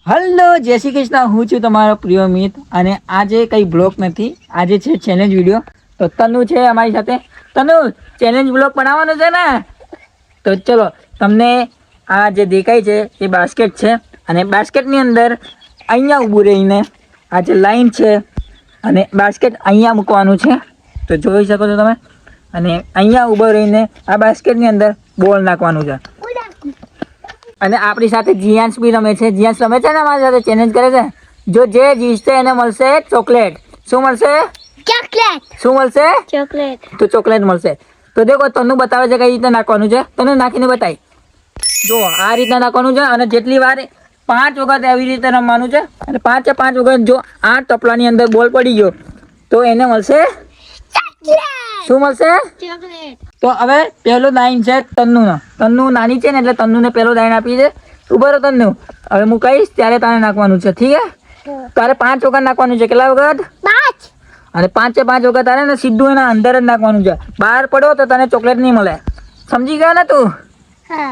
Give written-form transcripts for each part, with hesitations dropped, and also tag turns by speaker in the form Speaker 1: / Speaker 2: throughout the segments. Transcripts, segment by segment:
Speaker 1: Hello જય શ્રી કૃષ્ણ, હું છું તમારો પ્રિય મિત અને આજે કંઈ બ્લોગ નથી, આજે છે ચેલેન્જ વિડીયો. તો તનુ છે અમારી સાથે. તનુ, ચેલેન્જ બ્લોગ બનાવવાનો છે ને? તો ચલો, તમને આ જે દેખાય છે એ બાસ્કેટ છે અને બાસ્કેટની અંદર અહીંયા ઊભું રહીને આ જે લાઈન છે અને બાસ્કેટ અહીંયા મૂકવાનું છે. તો જોઈ શકો છો તમે. અને અહીંયા ઊભો રહીને આ બાસ્કેટની અંદર બોલ નાખવાનું છે. અને આપણી સાથે જીયાંશ બી રમે છે. જીયાંશ રમે છે ને અમારી સાથે, ચેલેન્જ કરે છે. જો જે જીતશે એને મળશે ચોકલેટ. શું મળશે?
Speaker 2: ચોકલેટ.
Speaker 1: શું મળશે?
Speaker 2: ચોકલેટ.
Speaker 1: તો ચોકલેટ મળશે. તો દેખો, તને બતાવે છે કઈ રીતે નાખવાનું છે. તને નાખીને બતાવી. જો આ રીતના નાખવાનું છે અને જેટલી વાર 5 વખત એવી રીતે રમવાનું છે. અને 5 વખત જો આ ટપલાની અંદર બોલ પડી ગયો તો એને મળશે શું મળશે?
Speaker 2: ચોકલેટ.
Speaker 1: તો હવે પહેલો દાઈન છે તન્નુનો. તન્નુ નાની છે ને એટલે તન્નુને પહેલો દાઈન આપી દે. ઉભો રહો તન્નુ, હવે હું કહીશ ત્યારે તારે નાખવાનું છે, ઠીક છે? તારે 5 વખત નાખવાનું છે. કેટલા વખત?
Speaker 2: 5.
Speaker 1: અને 5 વખત તારે ને સીધું એના અંદર જ નાખવાનું છે. બહાર પડો તો તને ચોકલેટ નહીં મળે. સમજી ગયો ને તું?
Speaker 2: હા.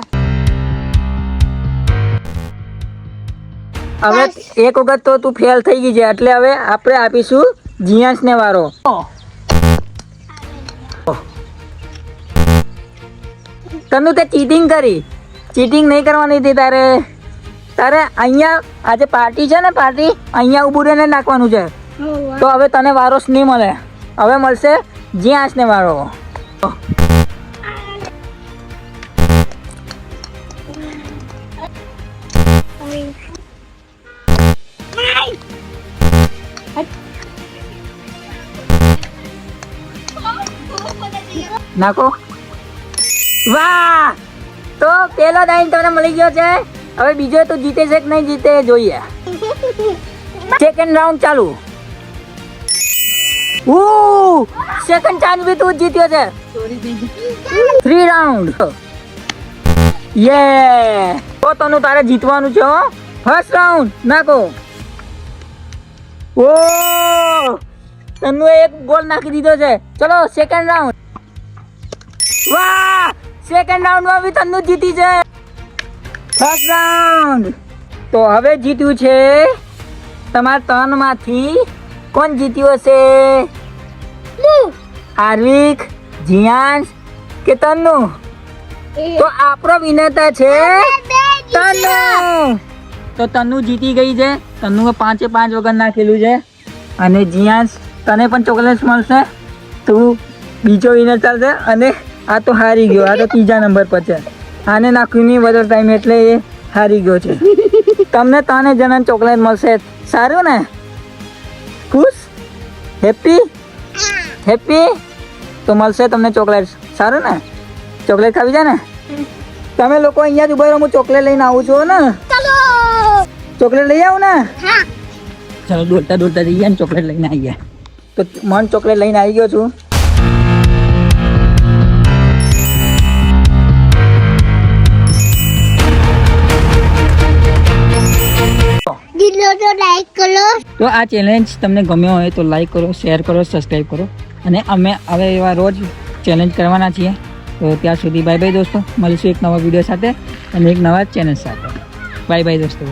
Speaker 1: હવે એક વખત તો તું ફેલ થઈ ગઈ છે એટલે હવે આપણે આપીશું જીયાંશને વારો. તને તે ચીટિંગ કરી. ચીટિંગ નહીં કરવાની હતી તારે. તારે અહીંયા આજે પાર્ટી છે ને, પાર્ટી અહીંયા ઊભું રહીને નાખવાનું છે. તો હવે તને વારો નહીં મળે, હવે મળશે જીયાંશને વારો. નાખો. વાહ! તો પેલો દાઈન તમને મળી ગયો છે. હવે બીજો તો જીતે છે કે નહીં જીતે એ જોઈએ. સેકન્ડ રાઉન્ડ ચાલુ. સેકન્ડ ચાન્સ બી તું જીત્યો છે. 3 રાઉન્ડ. યે! તો તને તારે જીતવાનું છે હો. ફર્સ્ટ રાઉન્ડ નાખો. ઓ! તને એક ગોલ નાખી દીધો છે. ચલો સેકન્ડ રાઉન્ડ. વાહ! સેકન્ડ રાઉન્ડમાં બી તન્નુ જીતી છે. First round. તો હવે જીત્યું છે તમારા 3 માંથી કોણ જીત્યું હશે? હાર્વિક, જીયાંશ કે તન્નુ? તો આપણો વિનેતા છે તન્નુ. તો તન્નુ જીતી ગઈ છે. તન્નુએ 5 વખત નાખેલું છે. અને જીયાંશ, તને પણ ચોકલેટ મળશે. તું બીજો વિનર ચાલશે. અને આ તો હારી ગયો. આ તો 3જા નંબર પર છે. આને નાખ્યું નહીં વધારે ટાઈમ એટલે એ હારી ગયો છે. તમને 3 જણાને ચોકલેટ મળશે. સારું ને? ખુશ? હેપી? હેપી? તો મળશે તમને ચોકલેટ. સારું ને? ચોકલેટ ખાવી છે ને? તમે લોકો અહીંયા જ ઉભા રહો, હું ચોકલેટ લઈને આવું છું ને. ચોકલેટ લઈ આવું ને? ચાલો દોડતા દોડતા જઈએ ને ચોકલેટ લઈને આવીએ. તો મન ચોકલેટ લઈને આવી ગયો છું. તો આ ચેલેન્જ તમને ગમ્યો હોય તો લાઈક કરો, શેર કરો, સબસ્ક્રાઈબ કરો. અને અમે હવે એવા રોજ ચેલેન્જ કરવાના છીએ. તો ત્યાં સુધી બાય બાય દોસ્તો. મળીશું એક નવા વિડીયો સાથે અને એક નવા ચેલેન્જ સાથે. બાય બાય દોસ્તો.